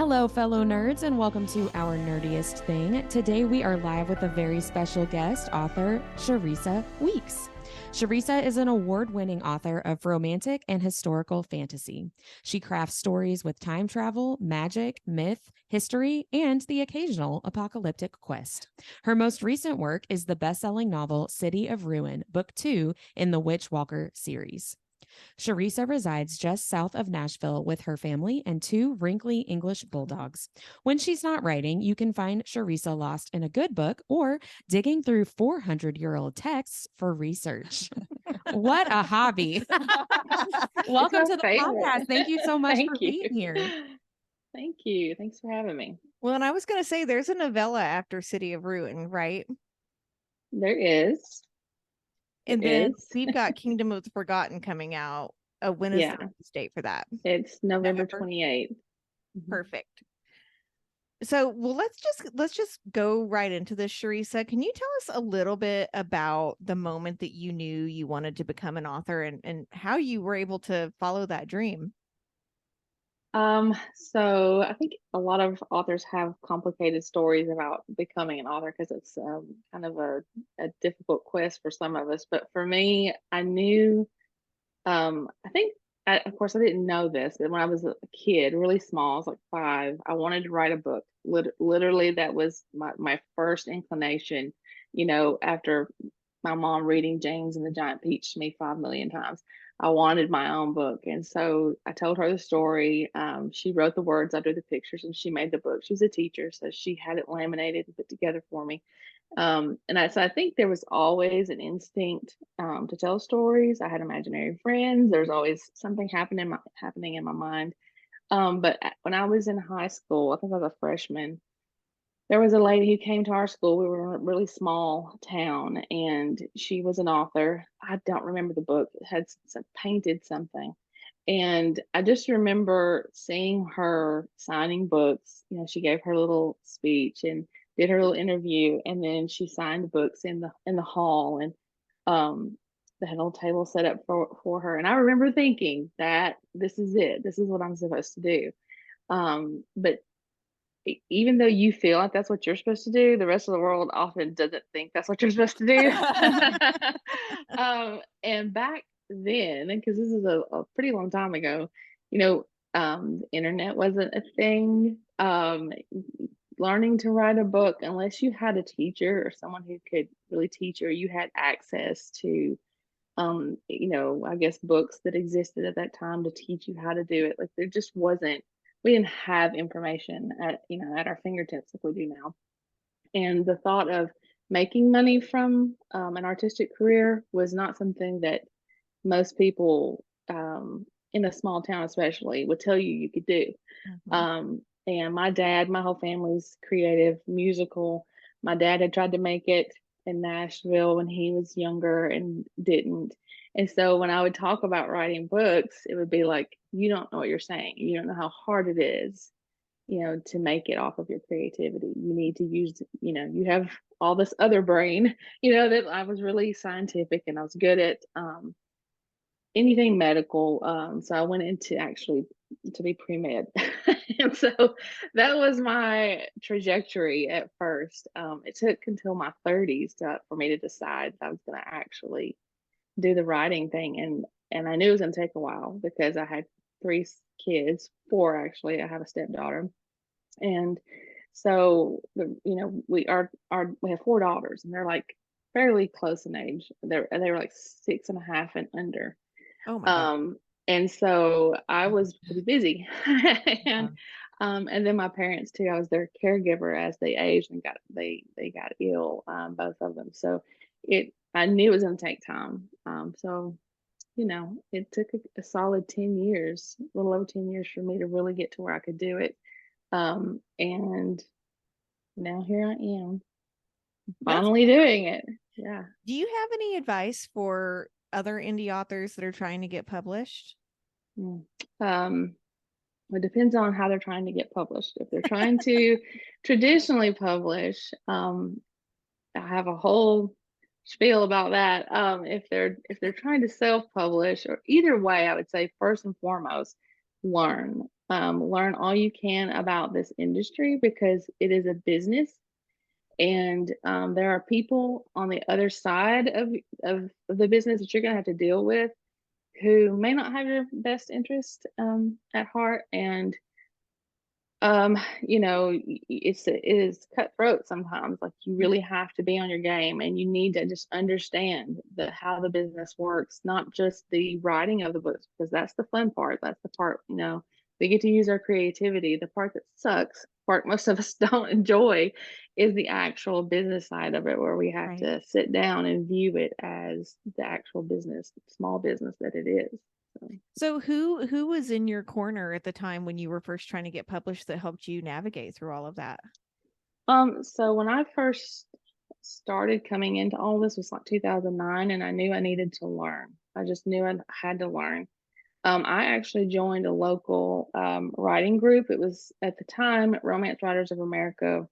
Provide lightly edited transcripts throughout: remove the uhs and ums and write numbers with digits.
Hello, fellow nerds, and welcome to Our Nerdiest Thing. Today we are live with a very special guest, author Charissa Weaks. Charissa is an award-winning author of romantic and historical fantasy. She crafts stories with time travel, magic, myth, history, and the occasional apocalyptic quest. Her most recent work is the best-selling novel City of Ruin, Book 2 in the Witchwalker series. Charissa resides just south of Nashville with her family and two wrinkly English Bulldogs. When she's not writing, you can find Charissa lost in a good book or digging through 400-year-old texts for research. What a hobby. Welcome to the podcast. Thank you so much for being here. Thank you. Thanks for having me. Well, and I was going to say there's a novella after City of Ruin, right? There is. And then we've got Kingdom of the Forgotten coming out. When is the release date for that? It's November 28th. Perfect. So, well, let's just go right into this, Charissa. Can you tell us a little bit about the moment that you knew you wanted to become an author and how you were able to follow that dream? So I think a lot of authors have complicated stories about becoming an author because it's kind of a difficult quest for some of us. But for me, I knew, of course, I didn't know this, but when I was a kid, really small, I was like 5, I wanted to write a book. Literally, that was my first inclination, after my mom reading James and the Giant Peach to me 5 million times. I wanted my own book. And so I told her the story. She wrote the words, I drew the pictures, and she made the book. She's a teacher, so she had it laminated and put together for me. So I think there was always an instinct to tell stories. I had imaginary friends. There's always something happening in my mind. But when I was in high school, I think I was a freshman, there was a lady who came to our school. We were in a really small town, and she was an author. I don't remember the book. It had painted something. And I just remember seeing her signing books. She gave her little speech and did her little interview, and then she signed books in the hall, and they had a little table set up for her. And I remember thinking that this is it. This is what I'm supposed to do. But even though you feel like that's what you're supposed to do, the rest of the world often doesn't think that's what you're supposed to do. And back then, because this is a pretty long time ago, the internet wasn't a thing. Learning to write a book, unless you had a teacher or someone who could really teach you, or you had access to, I guess books that existed at that time to teach you how to do it. Like there just wasn't. We didn't have information at our fingertips like we do now. And the thought of making money from an artistic career was not something that most people in a small town especially would tell you could do. And my whole family's creative, musical. My dad had tried to make it in Nashville when he was younger and didn't. And so when I would talk about writing books, it would be like, you don't know what you're saying. You don't know how hard it is, to make it off of your creativity. You need to use, you have all this other brain, that I was really scientific and I was good at anything medical. So I went into actually to be pre-med. And so that was my trajectory at first. It took until my 30s for me to decide that I was going to actually do the writing thing. And I knew it was going to take a while because I had 3 kids, 4 actually. I have a stepdaughter. And so, we have 4 daughters, and they're like fairly close in age. They were like 6.5 and under. Oh my God. And so I was pretty busy. And then my parents too, I was their caregiver as they aged and they got ill, both of them. So I knew it was going to take time. So, it took a solid 10 years, a little over 10 years for me to really get to where I could do it. And now here I am, finally doing it. Yeah. Do you have any advice for other indie authors that are trying to get published? It depends on how they're trying to get published. If they're trying to traditionally publish, I have a whole spiel about that. If they're trying to self-publish, or either way, I would say first and foremost, learn. learn all you can about this industry because it is a business. And there are people on the other side of the business that you're going to have to deal with who may not have your best interest at heart. And it is cutthroat sometimes. Like, you really have to be on your game, and you need to just understand how the business works, not just the writing of the books, because that's the fun part. That's the part, we get to use our creativity. The part that sucks, part most of us don't enjoy, is the actual business side of it, where we have to sit down and view it as the actual business, small business that it is. So who was in your corner at the time when you were first trying to get published that helped you navigate through all of that? So when I first started coming into all this was like 2009, and I knew I needed to learn. I just knew I had to learn. I actually joined a local writing group. It was, at the time, Romance Writers of America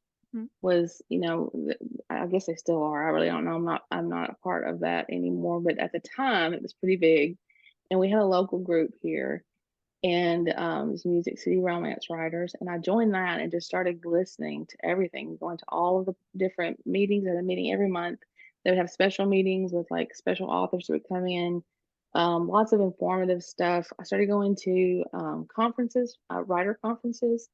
was, I guess they still are. I really don't know. I'm not a part of that anymore. But at the time, it was pretty big. And we had a local group here, and it was Music City Romance Writers. And I joined that and just started listening to everything, going to all of the different meetings. At a meeting every month. They would have special meetings with like special authors who would come in, lots of informative stuff. I started going to conferences, writer conferences,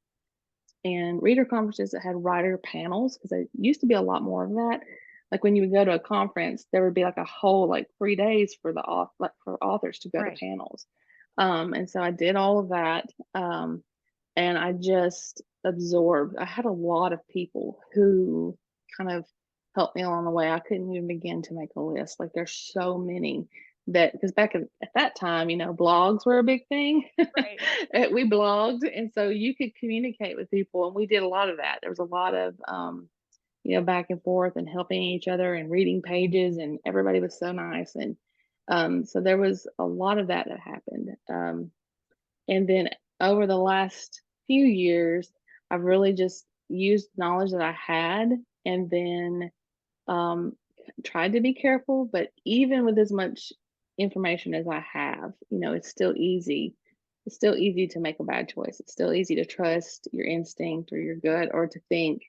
and reader conferences that had writer panels, because there used to be a lot more of that. Like, when you would go to a conference, there would be like a whole like 3 days for for authors to go to panels. And so I did all of that, and I just absorbed. I had a lot of people who kind of helped me along the way. I couldn't even begin to make a list. Like, there's so many that, because back at that time, blogs were a big thing. We blogged, and so you could communicate with people, and we did a lot of that. There was a lot of back and forth and helping each other and reading pages, and everybody was so nice. And so there was a lot of that happened. And then over the last few years, I've really just used knowledge that I had, and then tried to be careful. But even with as much information as I have, it's still easy. It's still easy to make a bad choice. It's still easy to trust your instinct or your gut, or to think,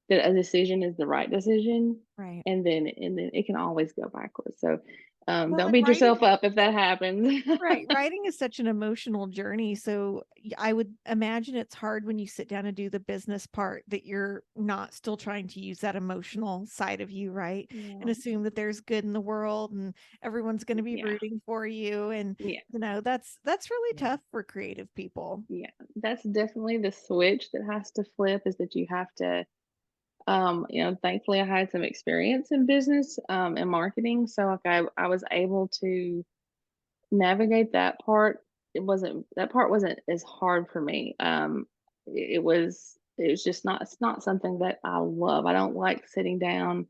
that a decision is the right decision. Right. And then it can always go backwards. So don't and beat yourself up if that happens. Right. Writing is such an emotional journey. So I would imagine it's hard when you sit down and do the business part that you're not still trying to use that emotional side of you, right? And assume that there's good in the world and everyone's going to be rooting for you. And that's really tough for creative people. Yeah, that's definitely the switch that has to flip, is that you have to, thankfully I had some experience in business and marketing. So like I was able to navigate that part. That part wasn't as hard for me. It was just not, it's not something that I love. I don't like sitting down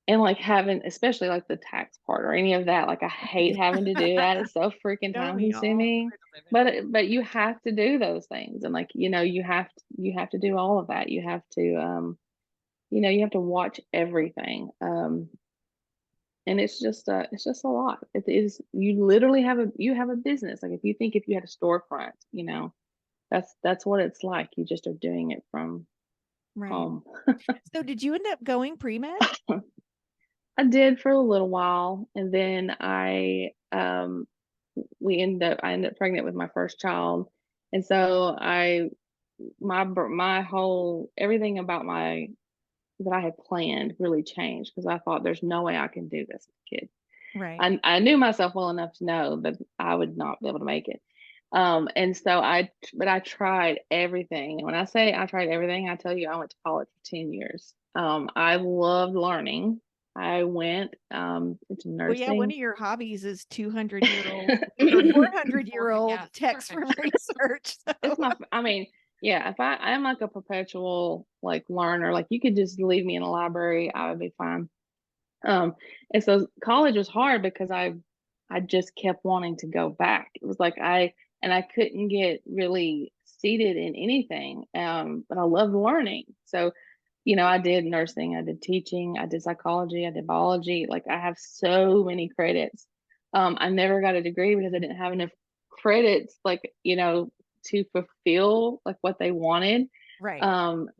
and like having, especially like the tax part or any of that. Like, I hate having to do that. It's so freaking time consuming. But you have to do those things, and like, you have to do all of that. You have to you have to watch everything. And it's just a lot. It is, you literally have a business. Like, if you had a storefront, that's what it's like. You just are doing it from home. So did you end up going pre-med? I did for a little while, and then I ended up pregnant with my first child. And so my whole, everything about that I had planned really changed, because I thought, there's no way I can do this kid. Right. I knew myself well enough to know that I would not be able to make it. And so I tried everything. And when I say I tried everything, I tell you, I went to college for 10 years. I loved learning. I went into nursing. Well, yeah, one of your hobbies is 200-year-old or 400-year-old text from research. So. It's if I'm like a perpetual like learner, like you could just leave me in a library, I would be fine. And so college was hard because I just kept wanting to go back. It was like I couldn't get really seated in anything. But I loved learning. So, I did nursing, I did teaching, I did psychology, I did biology. Like, I have so many credits I never got a degree because I didn't have enough credits, like, to fulfill like what they wanted. Right.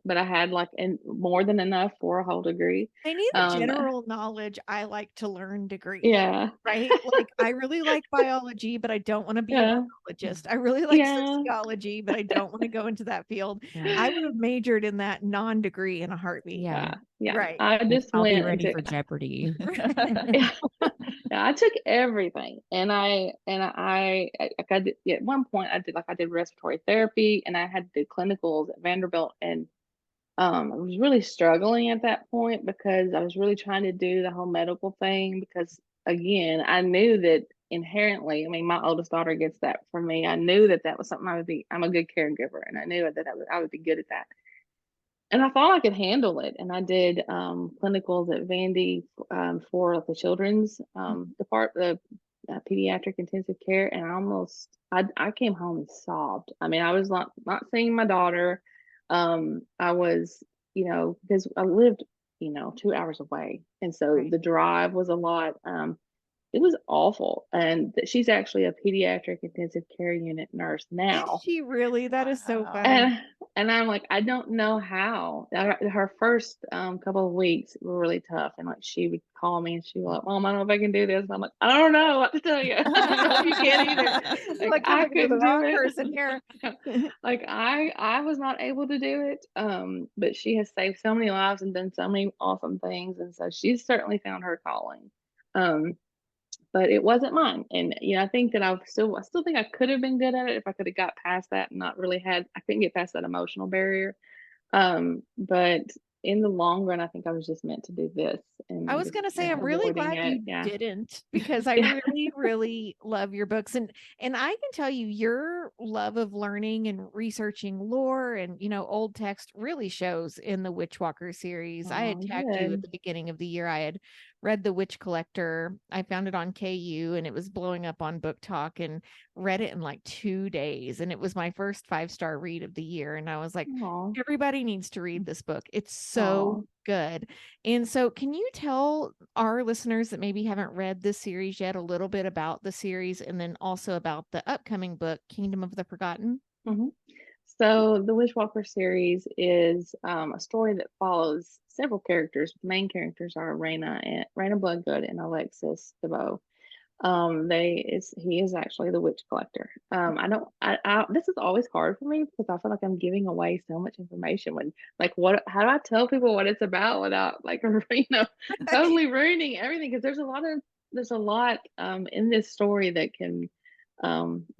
But I had like more than enough for a whole degree. They need a Um, general knowledge, I like to learn degree, yeah, right? Like, I really like biology, but I don't want to be a yeah, biologist. I really like yeah, sociology, but I don't want to go into that field. Yeah. I would have majored in that non-degree in a heartbeat. Yeah. yeah. Right. I Like, just I'll be went ready into for Jeopardy. yeah. Yeah, I took everything, and I did, at one point I did respiratory therapy, and I had to do clinicals at Vanderbilt, and I was really struggling at that point because I was really trying to do the whole medical thing because, again, I knew that inherently, I mean, my oldest daughter gets that from me. I knew that that was something I'm a good caregiver, and I knew that I would be good at that. And I thought I could handle it. And I did clinicals at Vandy for like the children's the pediatric intensive care. And I came home and sobbed. I mean, I was not seeing my daughter. I was, because I lived, 2 hours away. And so Right. the drive was a lot. It was awful. And she's actually a pediatric intensive care unit nurse Is now. she really? That is so Wow. funny. And I'm like, I don't know how. Her first couple of weeks were really tough, and like she would call me and she was like, "Mom, I don't know if I can do this." And I'm like, "I don't know what to tell you. I don't know if you can either." You're Like like, you're I looking for the couldn't do wrong it. person here. Like I was not able to do it. But she has saved so many lives and done so many awesome things, and so she's certainly found her calling. Um, but it wasn't mine. And I think that I still think I could have been good at it if I could have got past that and not really I couldn't get past that emotional barrier. But in the long run, I think I was just meant to do this I and was just gonna say, I'm really avoiding glad it. you Yeah. didn't, because I Yeah. really, really love your books. And I can tell you your love of learning and researching lore and, old text really shows in the Witchwalker series. I had Oh, tagged you at good. the beginning of the year. I had read The Witch Collector. I found it on KU and it was blowing up on Book Talk, and read it in like 2 days. And it was my first 5-star read of the year. And I was like, Oh, everybody needs to read this book. It's so oh. good. And so, can you tell our listeners that maybe haven't read this series yet a little bit about the series, and then also about the upcoming book, Kingdom of the Forgotten? hmm So the Wishwalker series is a story that follows several characters. The main characters are Raina Bloodgood and Alexis DeVoe. He is actually the witch collector. I don't this is always hard for me because I feel like I'm giving away so much information when, like, how do I tell people what it's about without, like, totally ruining everything? Because there's a lot in this story that can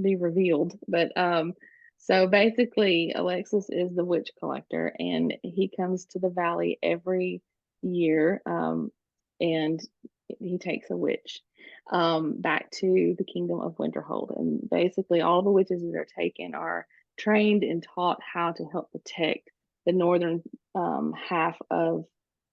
be revealed. But so basically Alexis is the witch collector, and he comes to the valley every year, and he takes a witch back to the kingdom of Winterhold. And basically, all the witches that are taken are trained and taught how to help protect the northern half of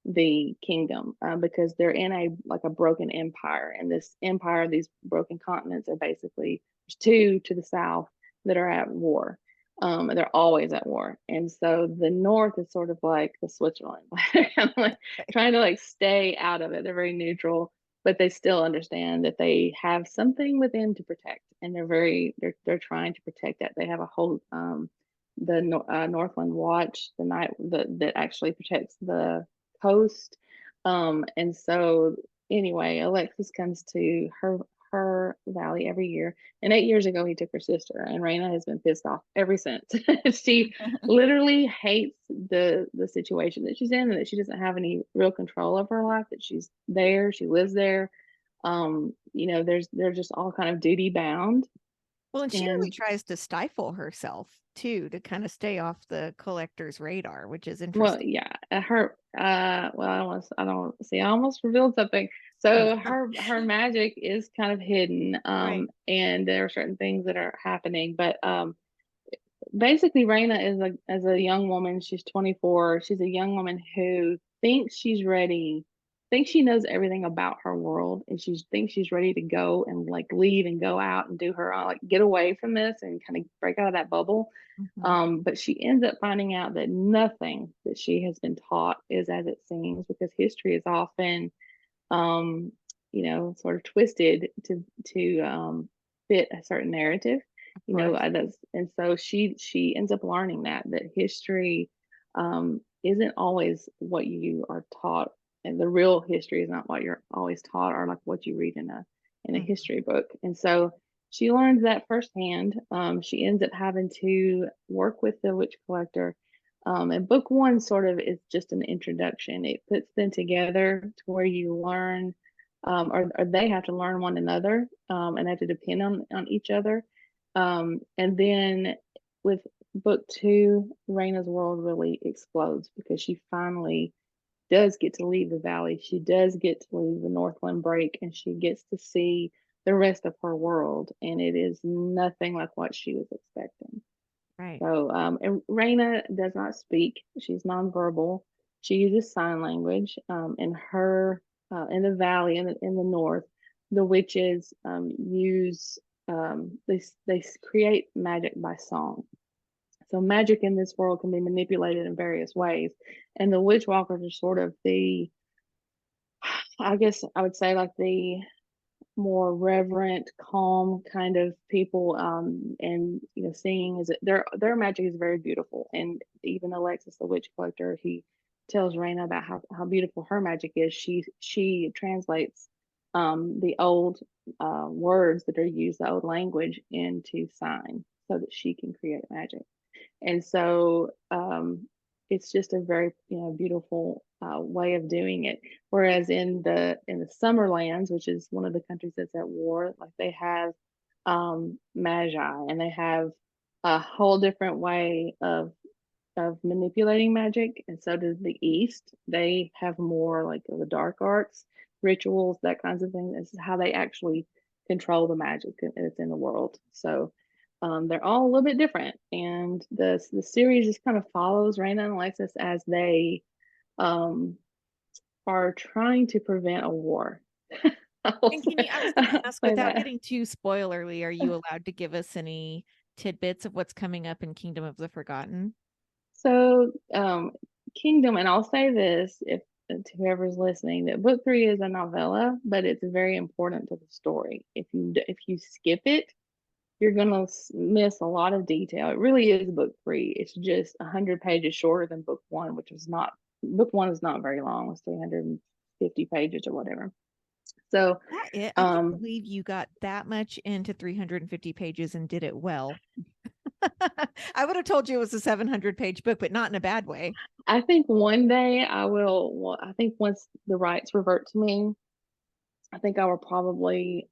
the kingdom, because they're in a broken empire. And this empire, these broken continents, are basically, there's two to the south that are at war. They're always at war. And so the north is sort of like the Switzerland, like trying to like stay out of it. They're very neutral, but they still understand that they have something within to protect, and they're trying to protect that. They have a whole Northland Watch, that actually protects the coast. And so anyway, Alexis comes to her valley every year. And 8 years ago, he took her sister, and Raina has been pissed off ever since. She literally hates the situation that she's in, and that she doesn't have any real control of her life. That she's there, she lives there. They're just all kind of duty bound. Well, and she really And tries to stifle herself too, to kind of stay off the collector's radar, which is well, interesting. yeah, her well, I don't see, I almost revealed something. So her magic is kind of hidden, Right. and there are certain things that are happening. But basically, Raina is as a young woman. She's 24. She's a young woman who thinks she's ready, thinks she knows everything about her world, and she thinks she's ready to go and like leave and go out and do her own, like get away from this and kind of break out of that bubble. Mhm. But she ends up finding out that nothing that she has been taught is as it seems, because history is often um, sort of twisted to fit a certain narrative. And so she ends up learning that history isn't always what you are taught, and the real history is not what you're always taught, or like what you read in a history book. And so she learns that firsthand. She ends up having to work with the witch collector. And book one sort of is just an introduction. It puts them together to where you learn, or they have to learn one another, and have to depend on each other. And then with book two, Raina's world really explodes because she finally does get to leave the valley. She does get to leave the Northland break, and she gets to see the rest of her world. And it is nothing like what she was expecting. Right. So, and Raina does not speak. She's nonverbal. She uses sign language. In the valley, in the north, the witches use they create magic by song. So magic in this world can be manipulated in various ways, and the witch walkers are sort of I guess I would say, like the more reverent, calm kind of people. And seeing is their magic is very beautiful. And even Alexis, the witch collector, he tells Raina about how beautiful her magic is. She translates the old words that are used, the old language, into sign so that she can create magic. And so it's just a very beautiful way of doing it. Whereas in the Summerlands, which is one of the countries that's at war, like they have magi, and they have a whole different way of manipulating magic. And so does the East. They have more like the dark arts, rituals, that kinds of things. This is how they actually control the magic that's in the world. So they're all a little bit different, and the series just kind of follows Raina and Alexis as they are trying to prevent a war. And I was going to ask, without that. getting too spoilerly, are you allowed to give us any tidbits of what's coming up in Kingdom of the Forgotten? So, Kingdom, and I'll say this if to whoever's listening, that book three is a novella, but it's very important to the story. If you skip it, you're gonna miss a lot of detail. It really is book three. It's just 100 pages shorter than book one, which was not book one is not very long. It's 350 pages or whatever. So I can't believe you got that much into 350 pages and did it well. I would have told you it was a 700-page book, but not in a bad way. I think one day I will. Well, I think once the rights revert to me, I think I will probably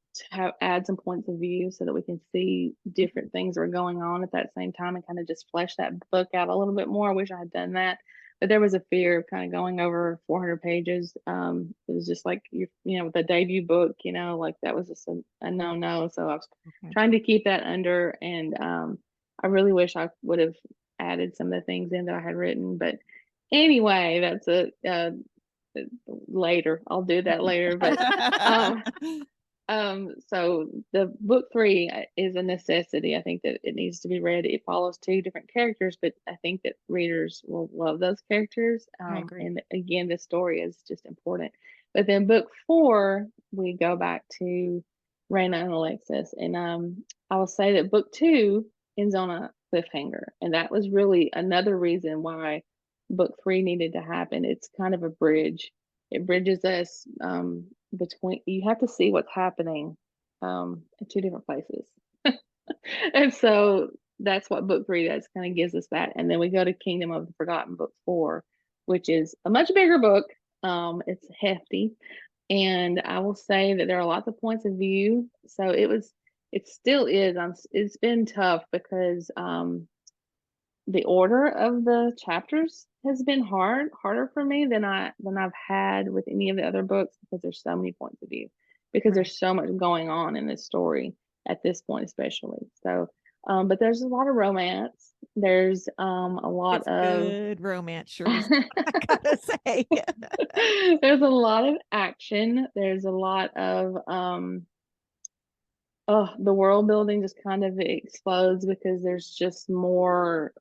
add some points of view so that we can see different things that are going on at that same time, and kind of just flesh that book out a little bit more. I wish I had done that, but there was a fear of kind of going over 400 pages. It was just like with the debut book, like that was just a no. So I was trying to keep that under, and I really wish I would have added some of the things in that I had written. But anyway, that's later. I'll do that later. But so the book three is a necessity. I think that it needs to be read. It follows two different characters, but I think that readers will love those characters. I agree. And again, the story is just important. But then book four, we go back to Raina and Alexis, and I will say that book two ends on a cliffhanger, and that was really another reason why book three needed to happen. It's kind of a bridge. It bridges us between. You have to see what's happening in two different places, and so that's what book three does. Kind of gives us that, and then we go to Kingdom of the Forgotten, book four, which is a much bigger book. It's hefty, and I will say that there are lots of points of view. So it still is. It's been tough because the order of the chapters has been harder for me than I've had with any of the other books, because there's so many points of view, because there's so much going on in this story at this point, especially. So, but there's a lot of romance. There's a lot of good romance, Charissa, I gotta say. There's a lot of action. There's a lot of the world building just kind of explodes, because there's just more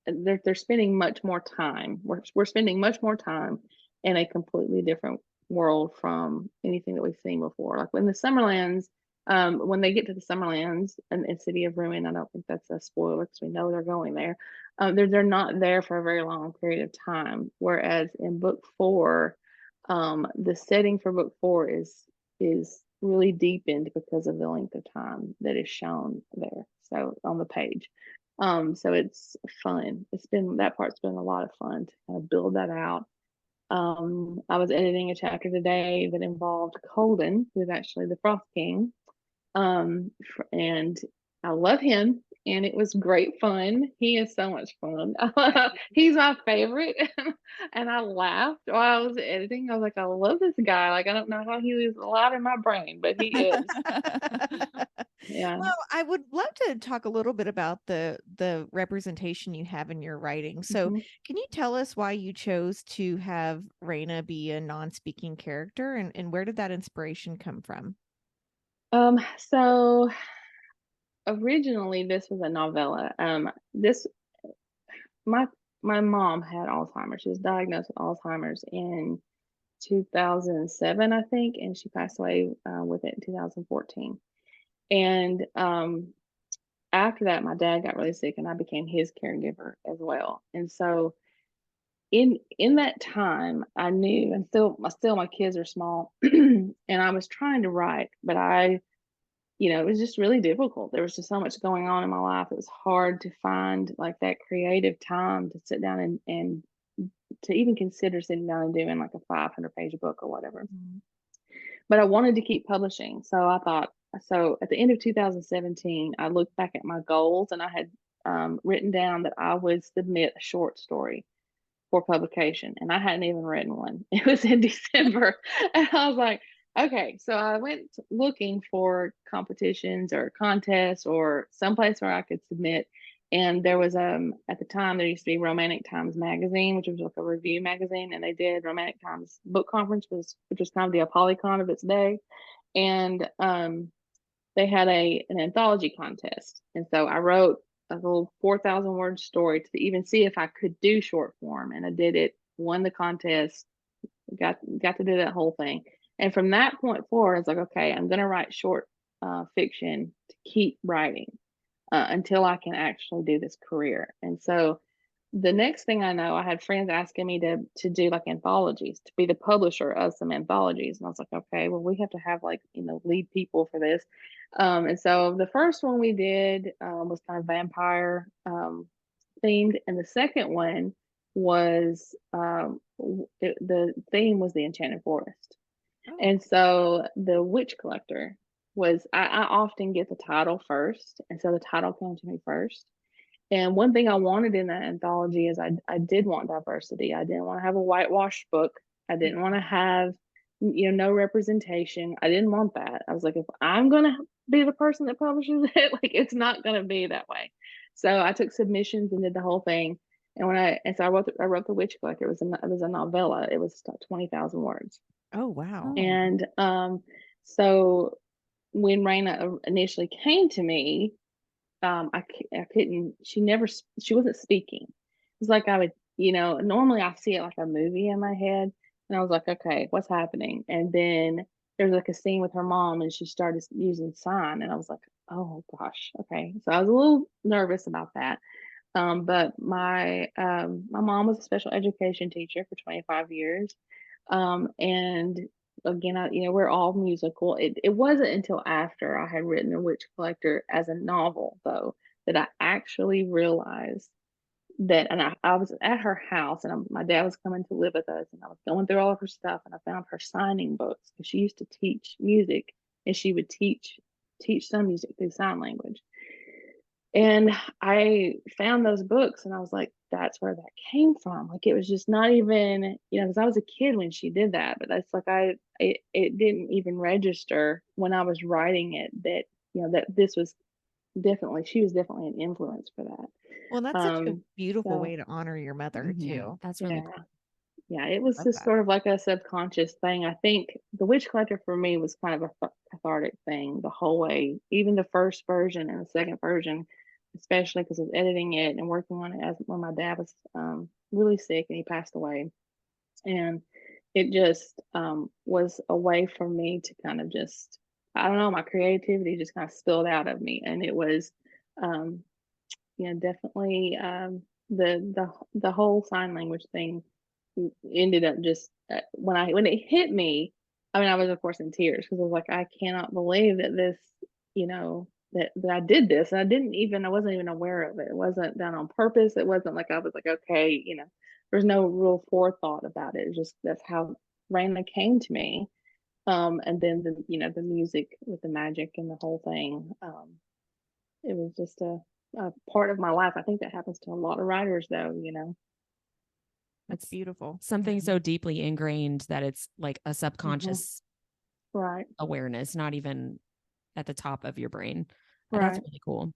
they're spending much more time. We're spending much more time in a completely different world from anything that we've seen before. Like in the Summerlands, when they get to the Summerlands and City of Ruin, I don't think that's a spoiler because we know they're going there. They're not there for a very long period of time. Whereas in book 4, the setting for book 4 is really deepened because of the length of time that is shown there. So on the page. So it's fun. That part's been a lot of fun to kind of build that out. I was editing a chapter today that involved Colden, who's actually the Frost King. And I love him, and it was great fun. He is so much fun. He's my favorite. And I laughed while I was editing. I was like, I love this guy. Like, I don't know how he was alive in my brain, but he is. Yeah. Well, I would love to talk a little bit about the representation you have in your writing. So, can you tell us why you chose to have Raina be a non-speaking character, and where did that inspiration come from? So originally this was a novella. My mom had Alzheimer's. She was diagnosed with Alzheimer's in 2007, I think, and she passed away with it in 2014. And after that, my dad got really sick, and I became his caregiver as well. And so, in that time, I knew, and still my kids are small, and I was trying to write, but it was just really difficult. There was just so much going on in my life. It was hard to find like that creative time to sit down and to even consider sitting down and doing like a 500-page book or whatever. But I wanted to keep publishing. So I thought, so at the end of 2017, I looked back at my goals, and I had written down that I would submit a short story for publication, and I hadn't even written one. It was in December, and I was like, okay. So I went looking for competitions or contests or someplace where I could submit. And there was at the time there used to be Romantic Times magazine, which was like a review magazine, and they did Romantic Times book conference, which was kind of the Apolycon of its day. And they had an anthology contest, and so I wrote a little 4,000 word story to even see if I could do short form, and I did it. Won the contest, got to do that whole thing. And from that point forward, I was like, okay, I'm gonna write short fiction to keep writing until I can actually do this career. And so the next thing I know, I had friends asking me to do like anthologies, to be the publisher of some anthologies. And I was like, okay, well, we have to have like, lead people for this. And so the first one we did was kind of vampire themed. And the second one was the theme was the Enchanted Forest. Oh. And so the Witch Collector was, I often get the title first. And so the title came to me first. And one thing I wanted in that anthology is I did want diversity. I didn't want to have a whitewashed book. I didn't want to have, no representation. I didn't want that. I was like, if I'm going to be the person that publishes it, like it's not going to be that way. So I took submissions and did the whole thing. And so I wrote The Witch Collector. It was a novella. It was 20,000 words. Oh, wow. And so when Raina initially came to me, I couldn't, she wasn't speaking. It was like I would, normally I see it like a movie in my head, and I was like, okay, what's happening? And then there's like a scene with her mom, and she started using sign, and I was like, oh gosh, okay. So I was a little nervous about that. But my mom was a special education teacher for 25 years. And again, we're all musical. It wasn't until after I had written The Witch Collector as a novel, though, that I actually realized that. And I was at her house, and my dad was coming to live with us, and I was going through all of her stuff, and I found her signing books because she used to teach music, and she would teach some music through sign language. And I found those books, and I was like, that's where that came from. Like, it was just not even, because I was a kid when she did that, but that's like, it didn't even register when I was writing it that, that she was definitely an influence for that. Well, that's such a beautiful way to honor your mother too. That's really cool. Yeah, it was just sort of like a subconscious thing. I think The Witch Collector for me was kind of a cathartic thing the whole way, even the first version and the second version, especially because I was editing it and working on it when my dad was really sick and he passed away. And it just was a way for me to kind of just, I don't know, my creativity just kind of spilled out of me, and it was um, definitely the whole sign language thing ended up just when it hit me. I mean, I was of course in tears because I was like, I cannot believe that this, that I did this, and I wasn't even aware of it. It wasn't done on purpose. It wasn't like I was like, okay, there's no real forethought about it. It's just that's how Raina came to me. And then the music with the magic and the whole thing. It was just a part of my life. I think that happens to a lot of writers, though. That's beautiful. Something so deeply ingrained that it's like a subconscious Right. awareness, not even at the top of your brain. Right. That's really cool.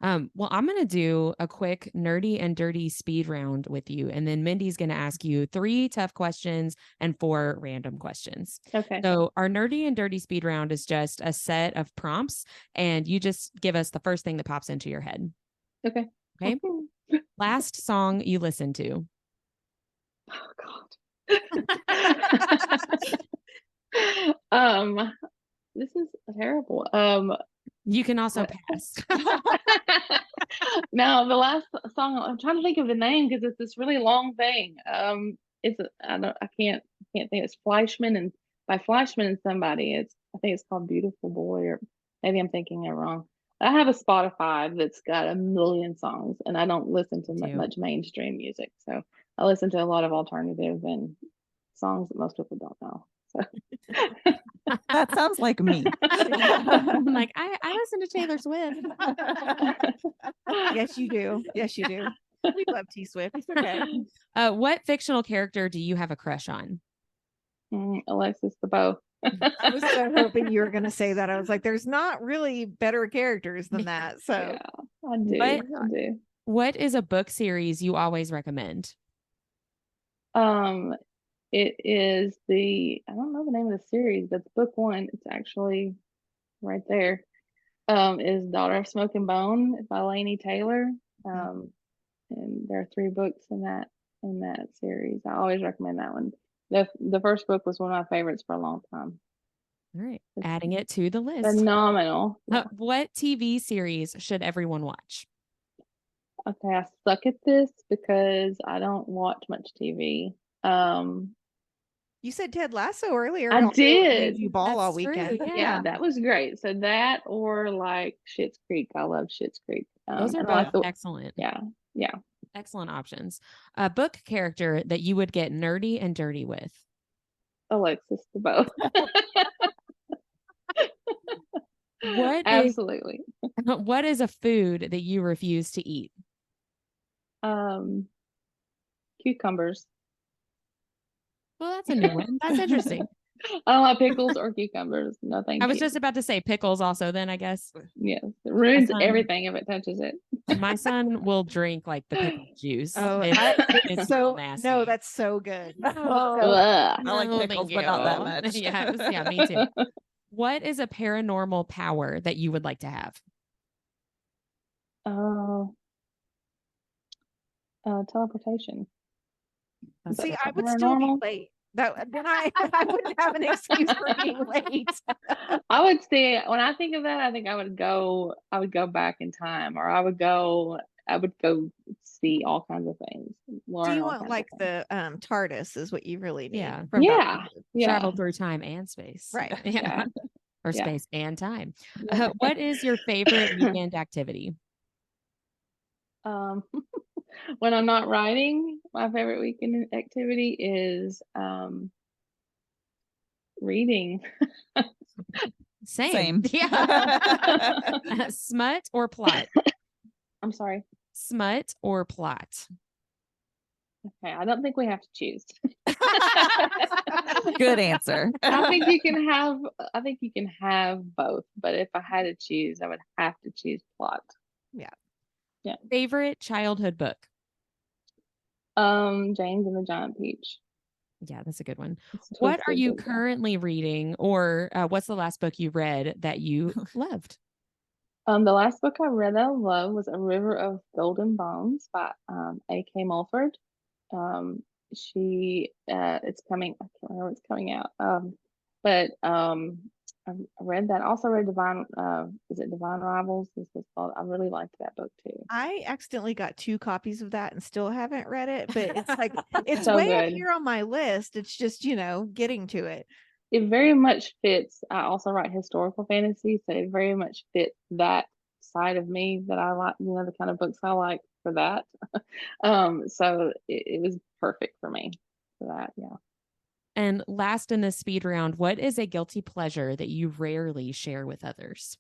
Well, I'm going to do a quick nerdy and dirty speed round with you. And then Mindy's going to ask you 3 tough questions and 4 random questions. Okay. So our nerdy and dirty speed round is just a set of prompts, and you just give us the first thing that pops into your head. Okay. Okay. Last song you listened to. Oh God. This is terrible. You can also pass. No, the last song, I'm trying to think of the name because it's this really long thing. I can't think. It's Fleischman, and by Fleischman and somebody. I think it's called Beautiful Boy, or maybe I'm thinking it wrong. I have a Spotify that's got a million songs, and I don't listen to much mainstream music. So I listen to a lot of alternative and songs that most people don't know. So that sounds like me. I'm like, I listen to Taylor Swift. Yes, you do. Yes, you do. We love T Swift. It's okay. What fictional character do you have a crush on? Alexis the Bow. I was so hoping you were going to say that. I was like, there's not really better characters than that. So yeah, I do. What is a book series you always recommend? It is I don't know the name of the series, but it's book 1. It's actually right there. Is Daughter of Smoke and Bone by Laini Taylor. And there are 3 books in that series. I always recommend that one. The first book was one of my favorites for a long time. All right. Adding it to the list. Phenomenal. Yeah. What TV series should everyone watch? Okay, I suck at this because I don't watch much TV. You said Ted Lasso earlier. I did. You ball all That's true, weekend. yeah. That was great. So that, or like Schitt's Creek. I love Schitt's Creek. Those are both excellent. Yeah. Excellent options. A book character that you would get nerdy and dirty with. Alexis the Bow. Absolutely. What is a food that you refuse to eat? Cucumbers. Well, that's a new one. That's interesting. I don't like pickles or cucumbers. No, thank you. I was just about to say pickles also then, I guess. Yes. It ruins everything if it touches it. My son will drink like the pickle juice. Oh, it's so nasty. no, that's so good. I like pickles, but not that much. Yeah, me too. What is a paranormal power that you would like to have? Teleportation. See, I would still be late. Then I wouldn't have an excuse for being late. I would say, when I think of that, I think I would go back in time, or I would go see all kinds of things. Do you want like the TARDIS is what you really need? Yeah. Travel through time and space. Right. Yeah. Or space and time. What is your favorite weekend activity? When I'm not writing, my favorite weekend activity is reading. Same. Yeah. Smut or plot? I'm sorry. Smut or plot? Okay, I don't think we have to choose. Good answer. I think you can have both, but if I had to choose, I would have to choose plot. Yeah. Favorite childhood book? James and the Giant Peach. Yeah, that's a good one. What are you currently reading, or what's the last book you read that you loved? The last book I read that I loved was A River of Golden Bones by A.K. Mulford. it's coming. I can't remember when it's coming out. But I read that. Also read Divine. Is it Divine Rivals? This was called. I really liked that book too. I accidentally got 2 copies of that and still haven't read it, but it's like it's So way up good. here on my list. It's just, getting to it. It very much fits. I also write historical fantasy, so it very much fits that side of me that I like. The kind of books I like for that. So it was perfect for me for that. Yeah. And last in the speed round, what is a guilty pleasure that you rarely share with others?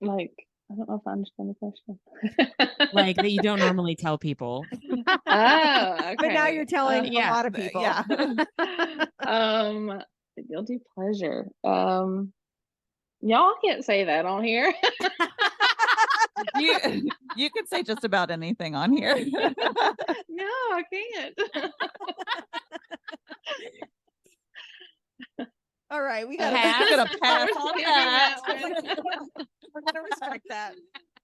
Like, I don't know if I understand the question. Like that you don't normally tell people. Oh, okay. But now you're telling a lot of people. Yeah. The guilty pleasure. Y'all can't say that on here. You could say just about anything on here. No, I can't. All right, we got gonna pass on that. We're gonna respect that.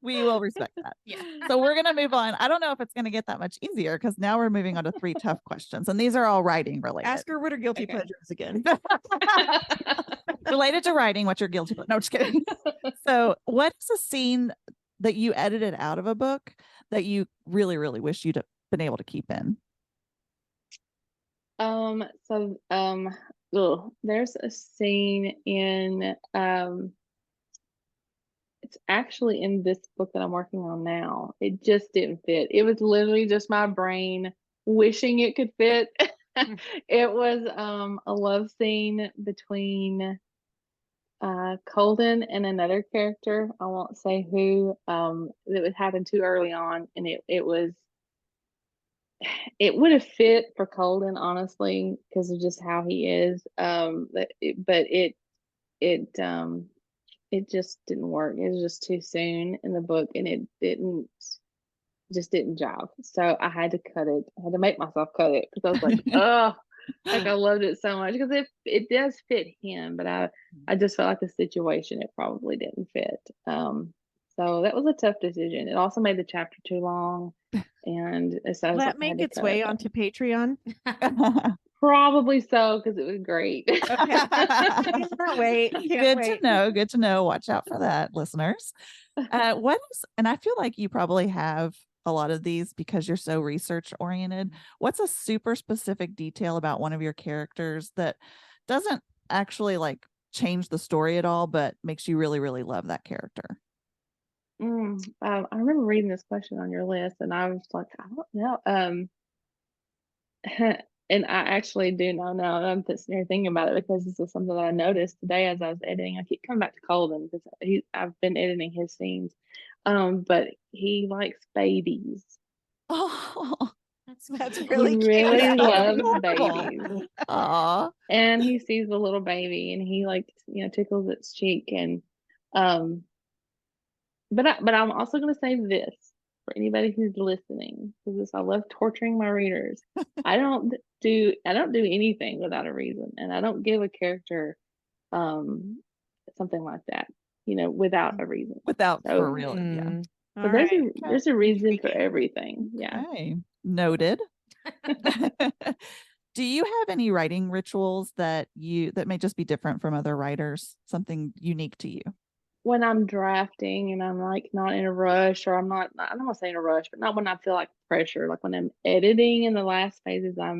We will respect that. Yeah. So we're gonna move on. I don't know if it's gonna get that much easier because now we're moving on to 3 tough questions, and these are all writing related. Ask her what her guilty Okay. pleasure is again. Related to writing, what's your guilty pleasure? No, just kidding. So, what is a scene that you edited out of a book that you really, really wish you'd been able to keep in? There's a scene in it's actually in this book that I'm working on now. It just didn't fit. It was literally just my brain wishing it could fit. It was a love scene between Colden and another character. I won't say who. That would happen too early on, and it would have fit for Colden, honestly, because of just how he is. But it just didn't work. It was just too soon in the book, and it just didn't jive. So I had to cut it. I had to make myself cut it because I was like, oh, like I loved it so much because it does fit him, but I just felt like the situation it probably didn't fit. So that was a tough decision. It also made the chapter too long, and so Will that make its way onto Patreon? Probably so, because it was great. Can't wait. Good to know. Good to know. Watch out for that, listeners. And I feel like you probably have a lot of these because you're so research oriented. What's a super specific detail about one of your characters that doesn't actually like change the story at all, but makes you really, really love that character? I remember reading this question on your list, and I was like, I don't know. And I actually do know now. I'm sitting here thinking about it because this is something that I noticed today as I was editing. I keep coming back to Colden because I've been editing his scenes. But he likes babies. Oh, that's really He cute. really loves adorable. babies. Aw. And he sees the little baby and he tickles its cheek. And but I'm also gonna say this for anybody who's listening, because I love torturing my readers. I don't do anything without a reason, and I don't give a character something like that, without a reason. For real. Yeah. So there's a reason for everything. Yeah. Okay. Noted. Do you have any writing rituals that may just be different from other writers? Something unique to you? When I'm drafting and I'm like not in a rush, or I don't want to say in a rush, but not when I feel like pressure. Like when I'm editing in the last phases, I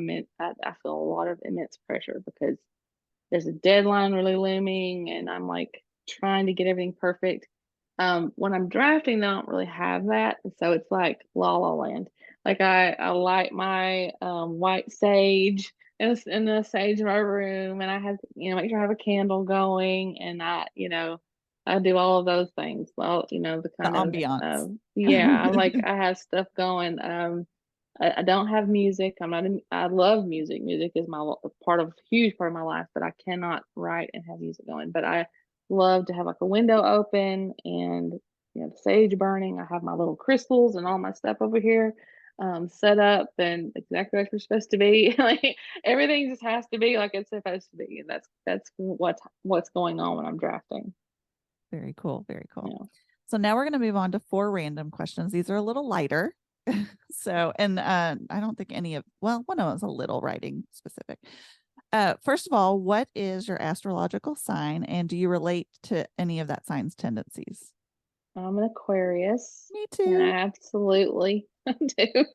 feel a lot of immense pressure because there's a deadline really looming and I'm like trying to get everything perfect. When I'm drafting, I don't really have that. And so it's like la la land. Like I light my white sage in the sage in my room, and I have, make sure I have a candle going, and I do all of those things. Well, the kind of ambiance. Yeah, I have stuff going. I don't have music. I love music. Music is huge part of my life, but I cannot write and have music going. But I love to have like a window open and the sage burning. I have my little crystals and all my stuff over here set up and exactly what we're supposed to be. Like everything just has to be like it's supposed to be, and that's what's going on when I'm drafting. Very cool. Very cool. Yeah. So now we're going to move on to 4 random questions. These are a little lighter. So, and I don't think any of, well, one of them was a little writing specific. First of all, what is your astrological sign, and do you relate to any of that sign's tendencies? I'm an Aquarius. Me And too. I absolutely do.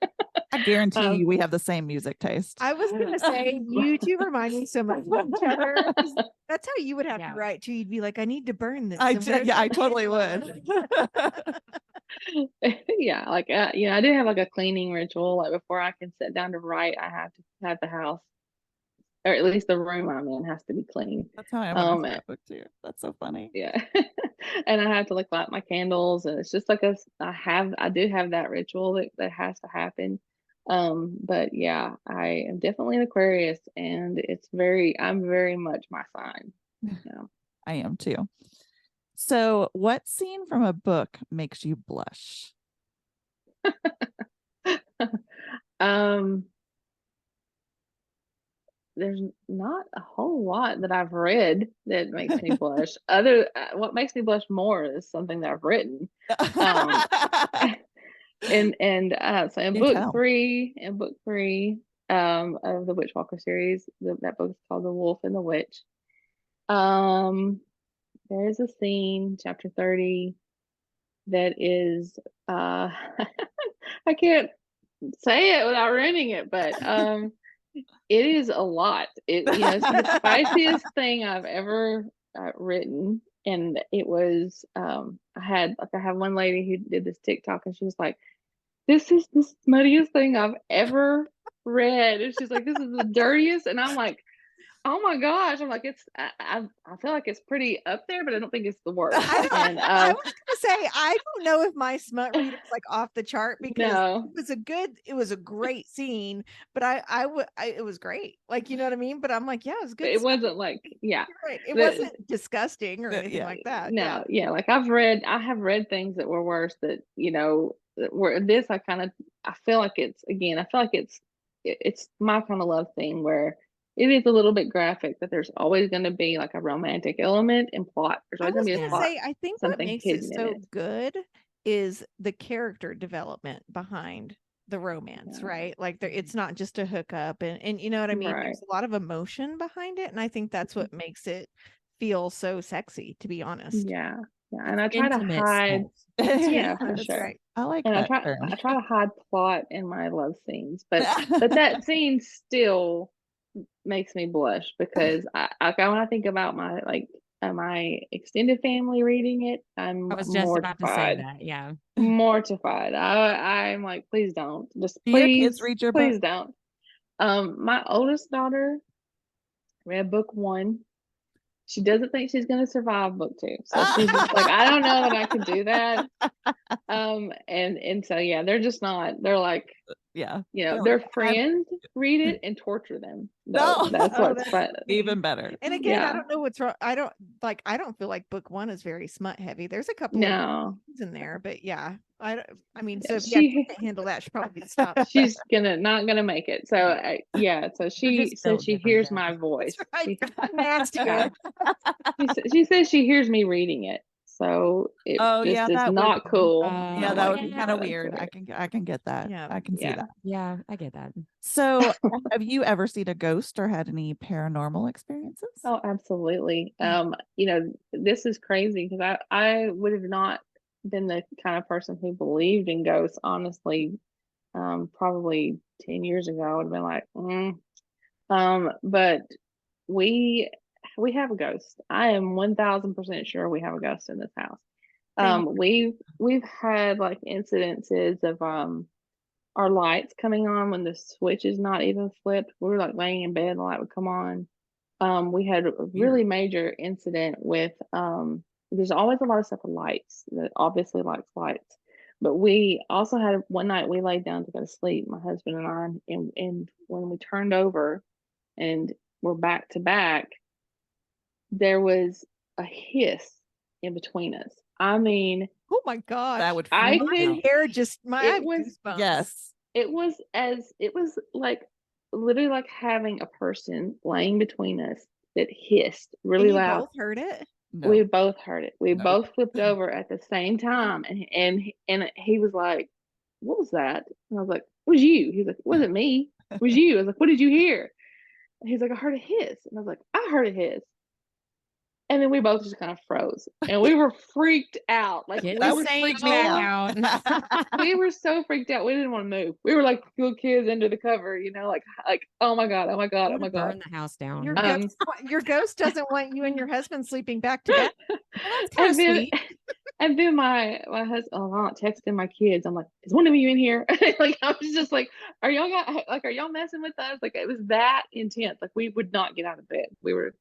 I guarantee Um, you we have the same music taste. I was gonna say you two remind me so much of each other. That's how you would have to write too. You'd be like, I need to burn this. I totally would. yeah, like I do have like a cleaning ritual. Like before I can sit down to write, I have to have the house, or at least the room I'm in, has to be clean. That's how I am when I book too. That's so funny. Yeah. And I have to like light my candles, and it's just like I do have that ritual that has to happen. But yeah, I am definitely an Aquarius, and I'm very much my sign. Yeah. I am too. So, what scene from a book makes you blush? There's not a whole lot that I've read that makes me blush. What makes me blush more is something that I've written. So in book three of the Witchwalker series, that book is called The Wolf and the Witch. There's a scene, chapter 30, that is I can't say it without ruining it, but it is a lot. It's the spiciest thing I've ever written, and it was I have one lady who did this TikTok, and she was like, "This is the smuttiest thing I've ever read," and she's like, "This is the dirtiest," and I'm like, oh my gosh. I'm like, I feel like it's pretty up there, but I don't think it's the worst. I was gonna say, I don't know if my smut read is like off the chart, because it was a great scene, but it was great. Like, you know what I mean? But I'm like, yeah, it was good. It wasn't like, yeah. Right. It wasn't disgusting or anything like that. No, yeah. Like I have read things that were worse that, where this, I feel like it's my kind of love thing, where it is a little bit graphic, but there's always going to be like a romantic element and plot. There's always going to be a plot. I think what makes it so good is the character development behind the romance, right? Like it's not just a hookup, and you know what I mean? Right. There's a lot of emotion behind it, and I think that's what makes it feel so sexy, to be honest. Yeah. Yeah. And I try to hide. Yeah, for sure. Right. I like and that. I try to hide plot in my love scenes, but that scene still makes me blush, because I when I think about my extended family reading it, I was just mortified. About to say that. Yeah, mortified. I'm like, please don't. Just do your kids read your please book? Don't. My oldest daughter read book 1. She doesn't think she's going to survive book 2, so she's just like, I don't know that I can do that. And so yeah, they're just not. They're like, yeah, their friends read it and torture them. No, that's what's fun. Even better. And again, I don't know what's wrong. I don't feel like book 1 is very smut heavy. There's a couple of things in there, but yeah, I mean, so if she can't handle that, she probably stop. She's not gonna make it. So so she says she hears my voice. She says she hears me reading it. So it is not cool. Yeah, that would be kind of weird. I can get that. Yeah, I can see that. Yeah, I get that. So have you ever seen a ghost or had any paranormal experiences? Oh, absolutely. This is crazy, because I would have not been the kind of person who believed in ghosts, honestly. Probably 10 years ago, I would have been like, but we have a ghost. I am 1000% sure we have a ghost in this house. We've had like incidences of our lights coming on when the switch is not even flipped. We were like laying in bed and the light would come on. We had a really major incident with there's always a lot of stuff with lights that obviously likes lights. But we also had one night we laid down to go to sleep, my husband and I, and when we turned over and we're back to back, there was a hiss in between us. I mean, oh my god, that would my hair just goosebumps. Yes, it was like literally like having a person laying between us that hissed really loud. You both heard it? No. We both heard it. We both flipped over at the same time, and he was like, what was that? And I was like, it was you. He's like, it wasn't me. It was you. I was like, what did you hear? And he's like, I heard a hiss. And I was like, I heard a hiss. And then we both just kind of froze, and we were freaked out. Like, Get we the were sage so, back out. we were so freaked out. We didn't want to move. We were like little kids under the cover, you know, like, oh my God, oh my God, I oh my would God. burn the house down. Your ghost doesn't want you and your husband sleeping back to back. Well, that's kind of And then, sweet. and then my husband, I'm not texting my kids. I'm like, is one of you in here? Like, I was just like, are y'all messing with us? Like, it was that intense. Like, we would not get out of bed. We were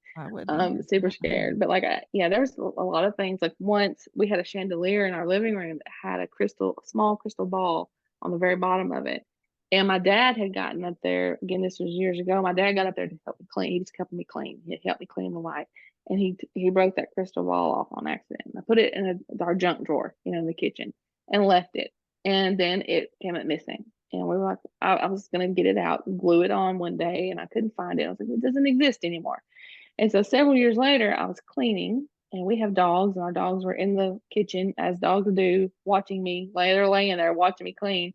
super scared. But like, there was a lot of things. Like, once we had a chandelier in our living room that had a small crystal ball on the very bottom of it. And my dad had gotten up there. Again, this was years ago. My dad got up there to help me clean. He just helped me clean. He helped me clean the light. And he broke that crystal ball off on accident. I put it in our junk drawer, in the kitchen, and left it. And then it came up missing. And we were like, I was gonna get it out, glue it on one day, and I couldn't find it. I was like, it doesn't exist anymore. And so several years later, I was cleaning, and we have dogs, and our dogs were in the kitchen, as dogs do, watching me. They're laying there watching me clean.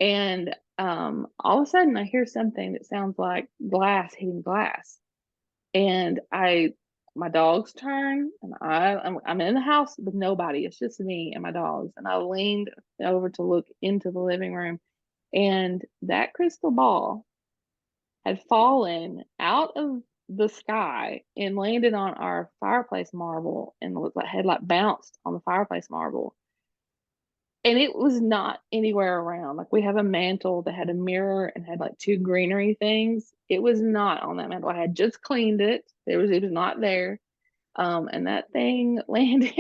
And all of a sudden, I hear something that sounds like glass hitting glass. And my dogs turn, and I'm in the house with nobody. It's just me and my dogs. And I leaned over to look into the living room, and that crystal ball had fallen out of the sky and landed on our fireplace marble, and had like bounced on the fireplace marble. And it was not anywhere around. Like, we have a mantle that had a mirror and had like two greenery things. It was not on that mantle. I had just cleaned it. It was not there. And that thing landed.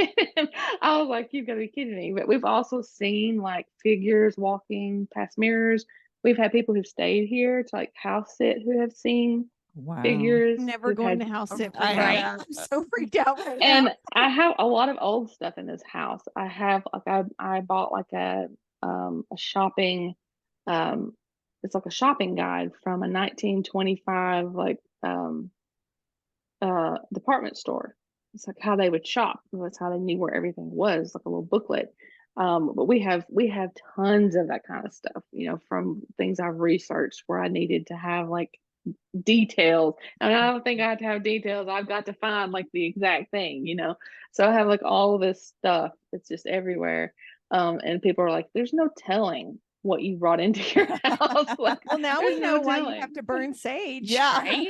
I was like, you've got to be kidding me. But we've also seen like figures walking past mirrors. We've had people who've stayed here to like house sit who have seen figures. Never going to house sit. Right. I'm so freaked out right And now. I have a lot of old stuff in this house. I have like I bought like a shopping it's like a shopping guide from a 1925 like department store. It's like how they would shop. That's how they knew where everything was, like a little booklet. But we have tons of that kind of stuff, from things I've researched where I needed to have like details. And I don't think I have to have details. I've got to find like the exact thing, So I have like all of this stuff that's just everywhere. And people are like, there's no telling what you brought into your house. Like, well, now we know why you have to burn sage. Yeah. Right?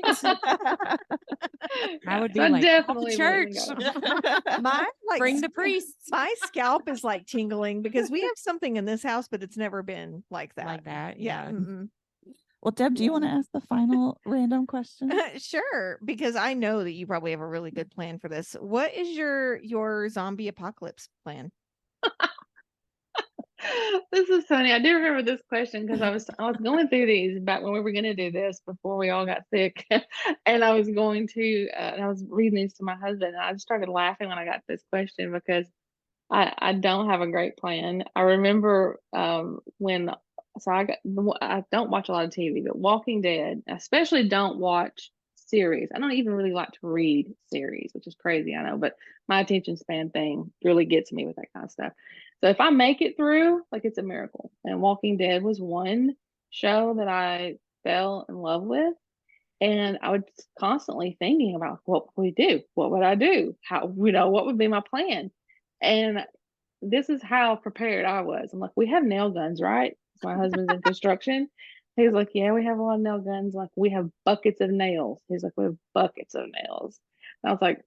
I would be so like, definitely church. Bring the priests. My scalp is like tingling because we have something in this house, but it's never been like that. Like that. Yeah. Mm-mm. Well, Deb, do you want to ask the final random question? Sure, because I know that you probably have a really good plan for this. What is your zombie apocalypse plan? This is funny. I do remember this question because I was going through these back when we were going to do this before we all got sick, and I was going to and I was reading these to my husband, and I just started laughing when I got this question because I don't have a great plan. I remember I don't watch a lot of TV, but Walking Dead, I especially don't watch series. I don't even really like to read series, which is crazy, I know, but my attention span thing really gets me with that kind of stuff. So if I make it through, like, it's a miracle. And Walking Dead was one show that I fell in love with. And I was constantly thinking about what would we do? What would I do? How, what would be my plan? And this is how prepared I was. I'm like, we have nail guns, right? My husband's in construction. He's like, yeah, we have a lot of nail guns. Like, we have buckets of nails. He's like, we have buckets of nails. And I was like,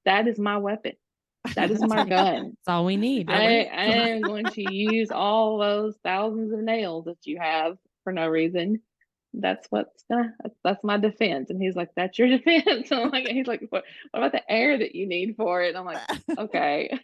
that is my weapon. That is my gun. That's all we need. I am going to use all those thousands of nails that you have for no reason. That's my defense. And he's like, that's your defense. And I'm like, he's like, what about the air that you need for it? And I'm like, okay.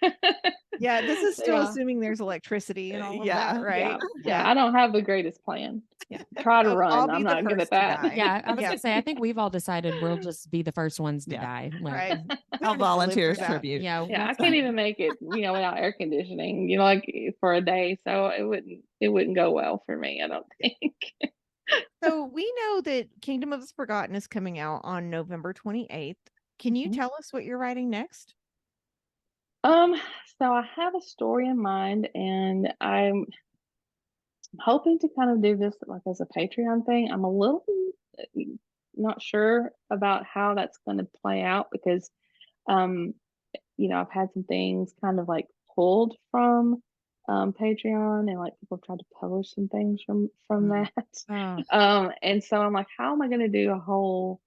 Yeah, this is still assuming there's electricity and all of that, right? Yeah. I don't have the greatest plan. Yeah. Try to run. I'm not good at that. Yeah, I was gonna say, I think we've all decided we'll just be the first ones to die. Like, Right. I'll volunteer as tribute. Yeah, I can't even make it, without air conditioning, like for a day. So it wouldn't go well for me, I don't think. So we know that Kingdom of the Forgotten is coming out on November 28th. Can you tell us what you're writing next? So I have a story in mind, and I'm hoping to kind of do this like as a Patreon thing. I'm a little not sure about how that's going to play out because, um, I've had some things kind of like pulled from Patreon, and like people have tried to publish some things from Mm. that. Oh, And so I'm like, how am I going to do a whole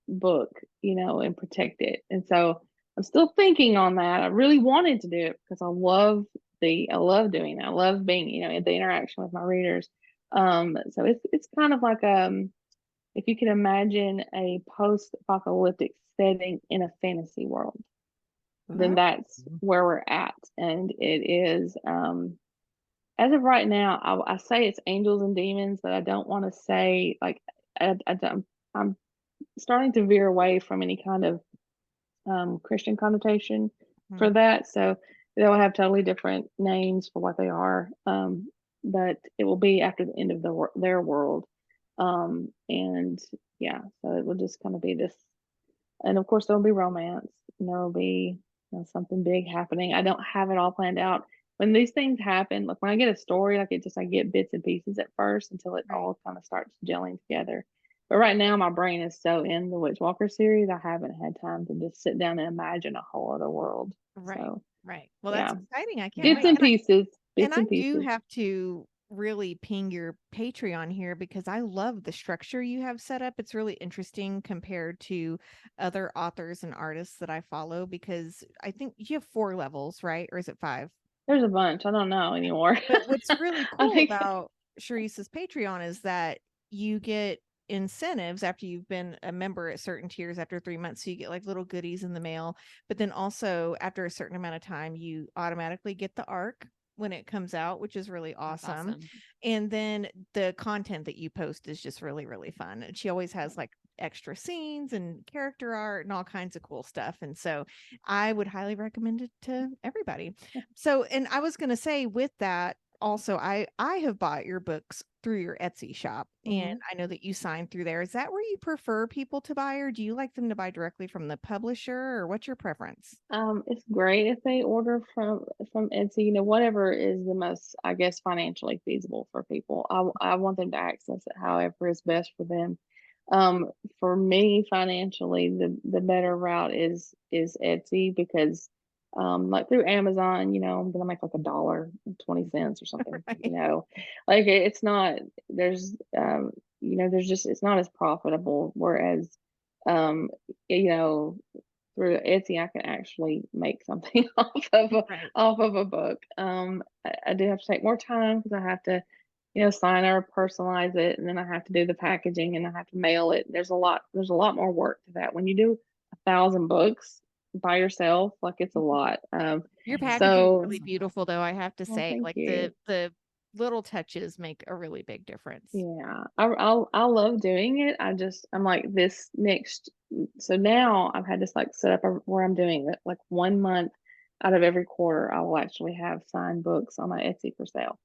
book, and protect it? And so I'm still thinking on that. I really wanted to do it because I love doing that. I love being, in the interaction with my readers. So it's kind of like if you can imagine a post-apocalyptic setting in a fantasy world, then oh, that's where we're at. And it is, as of right now, I say it's angels and demons, but I don't want to say like I'm starting to veer away from any kind of Christian connotation for mm, that. So they'll have totally different names for what they are. But it will be after the end of their world. And yeah, so it will just kind of be this. And of course, there'll be romance, and there'll be, something big happening. I don't have it all planned out. When these things happen, like when I get a story, like I get bits and pieces at first until it right. all kind of starts gelling together. But right now, my brain is so in the Witch Walker series, I haven't had time to just sit down and imagine a whole other world. Right. So Right. Well, that's yeah, exciting. I can't bits wait. and pieces, And bits I and do pieces. have to really ping your Patreon here because I love the structure you have set up. It's really interesting compared to other authors and artists that I follow because I think you have 4 levels, right? Or is it 5? There's a bunch. I don't know anymore. But what's really I cool think. about Charissa's Patreon is that you get incentives after you've been a member at certain tiers after 3 months. So you get like little goodies in the mail. But then also after a certain amount of time, you automatically get the arc when it comes out, which is really That's awesome. awesome. And then the content that you post is just really, really fun. And she always has like extra scenes and character art and all kinds of cool stuff. And so I would highly recommend it to everybody. So, and I was going to say with that also, I have bought your books through your Etsy shop, and Mhm. I know that you sign through there. Is that where you prefer people to buy, or do you like them to buy directly from the publisher, or what's your preference? It's great if they order from Etsy, whatever is the most, I guess, financially feasible for people. I want them to access it however is best for them. Um, for me, financially, the better route is Etsy because, like through Amazon, I'm gonna make like $1.20 or something. Right. Like it's not there's just it's not as profitable. Whereas, um, you know through Etsy, I can actually make something Right. off of a book. I do have to take more time because I have to, sign or personalize it, and then I have to do the packaging, and I have to mail it. There's a lot more work to that. When you do 1,000 books by yourself, like it's a lot. Your packaging is So, really beautiful, though. I have to well, say, thank like you. the little touches make a really big difference. Yeah, I love doing it. I'm like this next. So now I've had this like set up where I'm doing it like 1 month out of every quarter. I will actually have signed books on my Etsy for sale.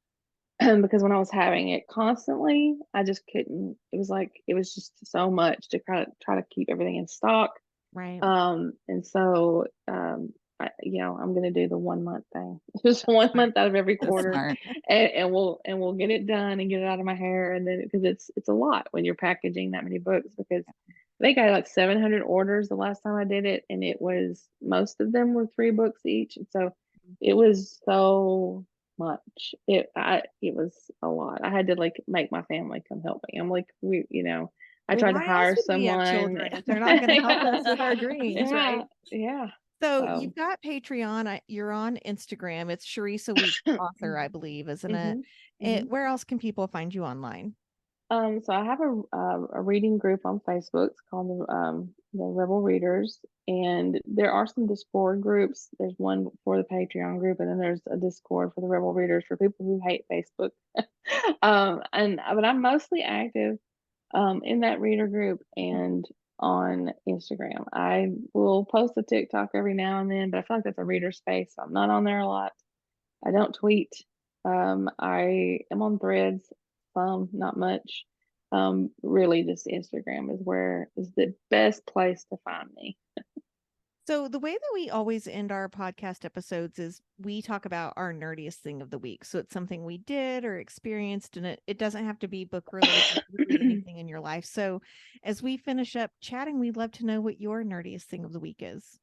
Because when I was having it constantly, I just couldn't. It was just so much to try to keep everything in stock. Right. And so I'm gonna do the 1 month thing. Just That's one smart. month out of every That's quarter, smart. and we'll get it done and get it out of my hair. And then because it's a lot when you're packaging that many books, because I think I had like 700 orders the last time I did it, and it was most of them were 3 books each, and so it was so much. It was a lot. I had to like make my family come help me. I'm like, I Well, tried to why else hire would we have someone. children if they're not going to help us with our dreams, Yeah, right? yeah. So So, you've got Patreon. You're on Instagram. It's Charissa Weeks author, I believe, isn't it? hmm hmm Where else can people find you online? so I have a reading group on Facebook. It's called the Rebel Readers, and there are some Discord groups. There's one for the Patreon group, and then there's a Discord for the Rebel Readers for people who hate Facebook. But I'm mostly active in that reader group and on Instagram. I will post a TikTok every now and then, but I feel like that's a reader space, so I'm not on there a lot. I don't tweet. I am on Threads, not much. Really, just Instagram is the best place to find me. So the way that we always end our podcast episodes is we talk about our nerdiest thing of the week. So it's something we did or experienced, and it doesn't have to be book related, it could be anything in your life. So as we finish up chatting, we'd love to know what your nerdiest thing of the week is.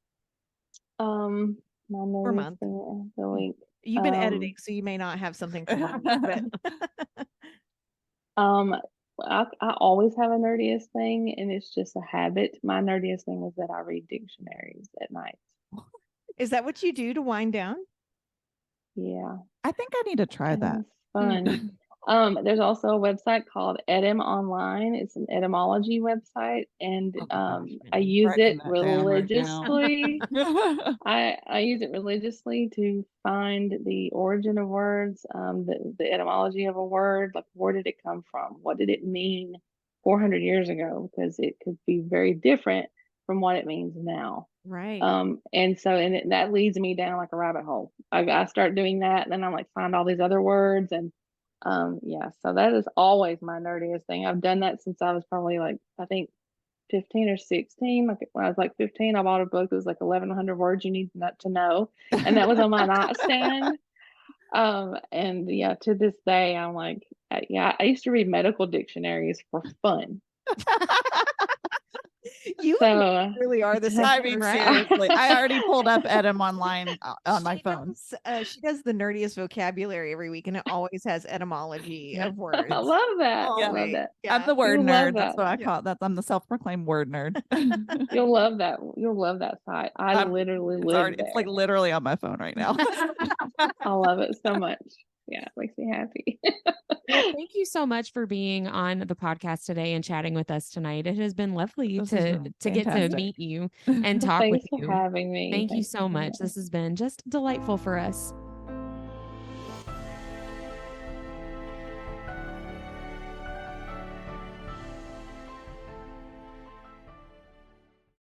My nerdiest month. thing of the week. You've been editing, so you may not have something for that. I always have a nerdiest thing, and it's just a habit. My nerdiest thing is that I read dictionaries at night. Is that what you do to wind down? Yeah. I think I need to try that. It's fun. There's also a website called Edim Online. It's an etymology website, and Oh my gosh, I use it writing that down right now. religiously. I use it religiously to find the origin of words, the etymology of a word, like where did it come from? What did it mean 400 years ago? Because it could be very different from what it means now. Right. That leads me down like a rabbit hole. I start doing that, and then I'm like find all these other words, and so that is always my nerdiest thing. I've done that since I was probably like, I think 15 or 16. Like when I was like 15, I bought a book that was like 1,100 words you need not to know, and that was on my nightstand. To this day, I'm like, I used to read medical dictionaries for fun. You really are the same. I mean, seriously, I already pulled up Edim Online on my phone. She does the nerdiest vocabulary every week, and it always has etymology of words. I love that. Oh, I love that. Yeah. I'm the word You'll nerd. love That's that. what I call it. I'm the self-proclaimed word nerd. You'll love that. You'll love that site. I literally live there. It's like literally on my phone right now. I love it so much. Yeah, it makes me happy. Well, thank you so much for being on the podcast today and chatting with us tonight. It has been lovely to get to meet you and talk with you. Thanks for having me. Thank you so much. This has been just delightful for us.